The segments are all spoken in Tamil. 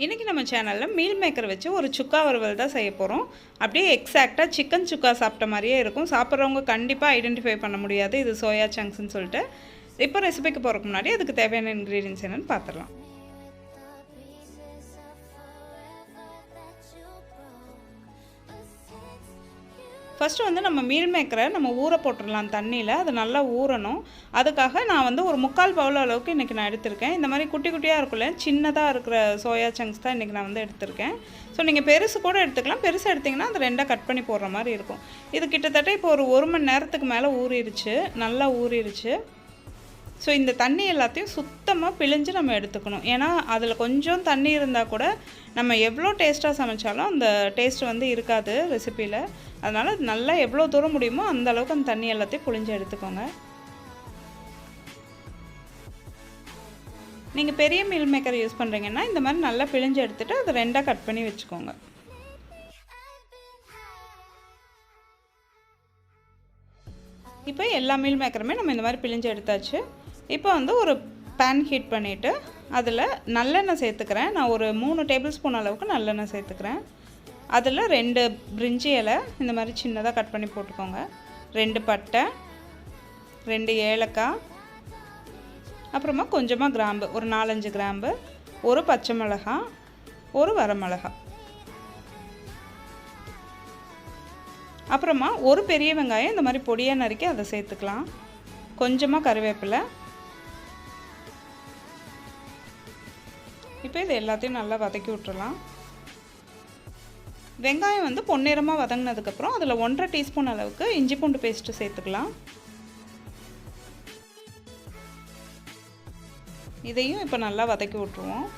இன்றைக்கி நம்ம சேனலில் மீல் மேக்கர் வச்சு ஒரு சுக்கா வறுவல் தான் செய்ய போகிறோம். அப்படியே எக்ஸாக்டாக சிக்கன் சுக்கா சாப்பிட்ட மாதிரியே இருக்கும். சாப்பிட்றவங்க கண்டிப்பாக ஐடென்டிஃபை பண்ண முடியாது இது சோயா சங்க்ஸ்ன்னு சொல்லிட்டு. இப்போ ரெசிபிக்கு போகிறதுக்கு முன்னாடி அதுக்கு தேவையான இன்க்ரீடியன்ஸ் என்னென்னு பார்த்துடலாம். ஃபஸ்ட்டு வந்து நம்ம மீல் மேக்கரை நம்ம ஊற போட்டுடலாம் தண்ணியில். அது நல்லா ஊறணும். அதுக்காக நான் வந்து ஒரு 3/4 பவுல் அளவுக்கு இன்றைக்கி நான் எடுத்திருக்கேன். இந்த மாதிரி குட்டி குட்டியாக இருக்குல்ல, சின்னதாக இருக்கிற சோயா சங்க்ஸ் தான் இன்றைக்கி நான் வந்து எடுத்திருக்கேன். ஸோ நீங்கள் பெருசு கூட எடுத்துக்கலாம். பெருசு எடுத்திங்கன்னா அது 2 கட் பண்ணி போடுற மாதிரி இருக்கும். இது கிட்டத்தட்ட இப்போ ஒரு 1 மணி நேரத்துக்கு மேலே ஊறிடுச்சு, நல்லா ஊறிடுச்சு. ஸோ இந்த தண்ணி எல்லாத்தையும் சுத்தமாக பிழிஞ்சு நம்ம எடுத்துக்கணும். ஏன்னா அதில் கொஞ்சம் தண்ணி இருந்தால் கூட நம்ம எவ்வளோ டேஸ்ட்டாக சமைச்சாலும் அந்த டேஸ்ட் வந்து இருக்காது ரெசிப்பியில். அதனால் நல்லா எவ்வளோ தூரம் முடியுமோ அந்த அளவுக்கு அந்த தண்ணி எல்லாத்தையும் பிழிஞ்சு எடுத்துக்கோங்க. நீங்கள் பெரிய மீல் மேக்கர் யூஸ் பண்ணுறீங்கன்னா இந்த மாதிரி நல்லா பிழிஞ்சு எடுத்துகிட்டு அதை 2 கட் பண்ணி வச்சுக்கோங்க. இப்போ எல்லா மீல் மேக்கருமே நம்ம இந்த மாதிரி பிழிஞ்சு எடுத்தாச்சு. இப்போ வந்து ஒரு பேன் ஹீட் பண்ணிவிட்டு அதில் நல்லெண்ணெய் சேர்த்துக்கிறேன். நான் ஒரு 3 டேபிள் ஸ்பூன் அளவுக்கு நல்லெண்ணெய் சேர்த்துக்கிறேன். அதில் 2 பிரிஞ்சி இலை இந்த மாதிரி சின்னதாக கட் பண்ணி போட்டுக்கோங்க. 2 பட்டை, 2 ஏலக்காய், அப்புறமா கொஞ்சமாக கிராம்பு, ஒரு 4-5 கிராம்பு, ஒரு பச்சை மிளகாய், ஒரு வரமிளகாய், அப்புறமா ஒரு பெரிய வெங்காயம் இந்த மாதிரி பொடியாக நறுக்கி அதை சேர்த்துக்கலாம். கொஞ்சமாக கருவேப்பிலை. இப்போ இது எல்லாத்தையும் நல்லா வதக்கி விட்டுறலாம். வெங்காயம் வந்து பொன்னிறமாக வதங்கினதுக்கப்புறம் அதில் 1.5 டீஸ்பூன் அளவுக்கு இஞ்சி பூண்டு பேஸ்ட்டு சேர்த்துக்கலாம். இதையும் இப்போ நல்லா வதக்கி விட்டுருவோம்.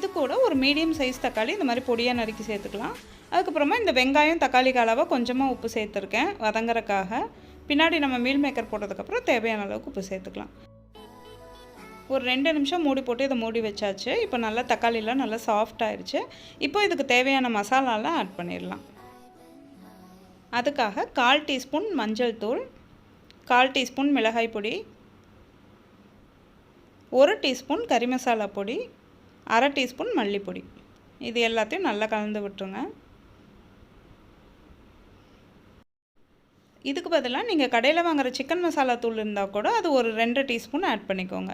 இது கூட ஒரு மீடியம் சைஸ் தக்காளி இந்த மாதிரி பொடியாக நறுக்கி சேர்த்துக்கலாம். அதுக்கப்புறமா இந்த வெங்காயம் தக்காளிக்கு அளவாக கொஞ்சமாக உப்பு சேர்த்துருக்கேன் வதங்குறதுக்காக. பின்னாடி நம்ம மீல் மேக்கர் போட்டதுக்கப்புறம் தேவையான அளவுக்கு உப்பு சேர்த்துக்கலாம். ஒரு 2 நிமிஷம் மூடி போட்டு இதை மூடி வச்சாச்சு. இப்போ நல்லா தக்காளிலாம் நல்லா சாஃப்ட் ஆயிடுச்சு. இப்போ இதுக்கு தேவையான மசாலாலாம் ஆட் பண்ணிடலாம். அதுக்காக 1/4 டீஸ்பூன் மஞ்சள் தூள், 1/4 டீஸ்பூன் மிளகாய் பொடி, 1 டீஸ்பூன் கறி மசாலா பொடி, 1/2 டீஸ்பூன் மல்லிப்பொடி. இது எல்லாத்தையும் நல்லா கலந்து விட்டுருங்க. இதுக்கு பதிலாக நீங்கள் கடையில் வாங்குகிற சிக்கன் மசாலா தூள் இருந்தால் கூட அது ஒரு 2 டீஸ்பூன் ஆட் பண்ணிக்கோங்க.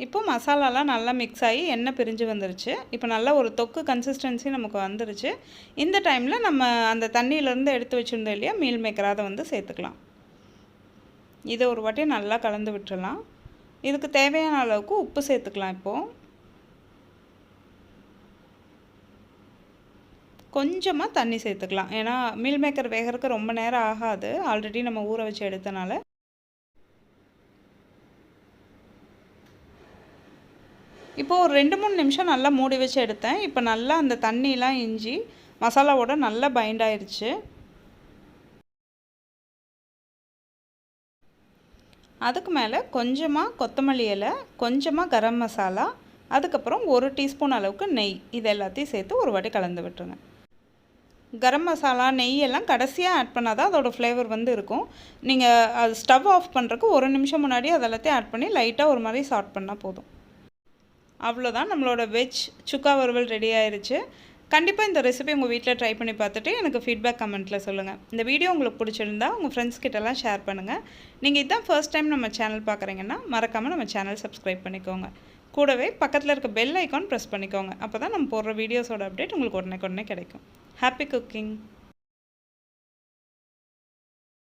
இப்போ மசாலாலாம் நல்லா மிக்ஸ் ஆகி எண்ணெய் பிரிஞ்சு வந்துருச்சு. இப்போ நல்லா ஒரு தொக்கு கன்சிஸ்டன்சி நமக்கு வந்துருச்சு. இந்த டைமில் நம்ம அந்த தண்ணியிலேருந்து எடுத்து வச்சுருந்தோம் இல்லையா மீல் மேக்கர், அதை வந்து சேர்த்துக்கலாம். இதை ஒரு வாட்டி நல்லா கலந்து விட்டுறலாம். இதுக்கு தேவையான அளவுக்கு உப்பு சேர்த்துக்கலாம். இப்போது கொஞ்சமாக தண்ணி சேர்த்துக்கலாம். ஏன்னா மீல் மேக்கர் வேகிறதுக்கு ரொம்ப நேரம் ஆகாது, ஆல்ரெடி நம்ம ஊற வச்சு எடுத்தனால. இப்போது ஒரு 2-3 நிமிஷம் நல்லா மூடி வச்சு எடுத்தேன். இப்போ நல்லா அந்த தண்ணிலாம் இஞ்சி மசாலாவோட நல்லா பைண்ட் ஆயிடுச்சு. அதுக்கு மேலே கொஞ்சமாக கொத்தமல்லி இலை, கொஞ்சமாக கரம் மசாலா, அதுக்கப்புறம் 1 டீஸ்பூன் அளவுக்கு நெய், இது எல்லாத்தையும் சேர்த்து ஒரு வாட்டி கலந்து விட்டுருங்க. கரம் மசாலா நெய் எல்லாம் கடைசியாக ஆட் பண்ணால் தான் அதோடய ஃப்ளேவர் வந்து இருக்கும். நீங்கள் அது ஸ்டவ் ஆஃப் பண்ணுறதுக்கு 1 நிமிஷம் முன்னாடி அது எல்லாத்தையும் ஆட் பண்ணி லைட்டாக ஒரு மாதிரி சாட் பண்ணால் போதும். அவ்வளோதான், நம்மளோட வெஜ் சுக்கா வறுவல் ரெடி ஆயிடுச்சு. கண்டிப்பாக இந்த ரெசிபி உங்கள் வீட்டில் ட்ரை பண்ணி பார்த்துட்டு எனக்கு ஃபீட்பேக் கமெண்ட்டில் சொல்லுங்கள். இந்த வீடியோ உங்களுக்கு பிடிச்சிருந்தா உங்கள் ஃப்ரெண்ட்ஸ் கிட்டலாம் ஷேர் பண்ணுங்கள். நீங்கள் இதுதான் ஃபர்ஸ்ட் டைம் நம்ம சேனல் பார்க்குறீங்கன்னா மறக்காமல் நம்ம சேனல் சப்ஸ்கிரைப் பண்ணிக்கோங்க. கூடவே பக்கத்தில் இருக்க பெல் ஐக்கான் ப்ரெஸ் பண்ணிக்கோங்க. அப்போ தான் நம்ம போடுற வீடியோஸோட அப்டேட் உங்களுக்கு உடனே கிடைக்கும். Happy cooking.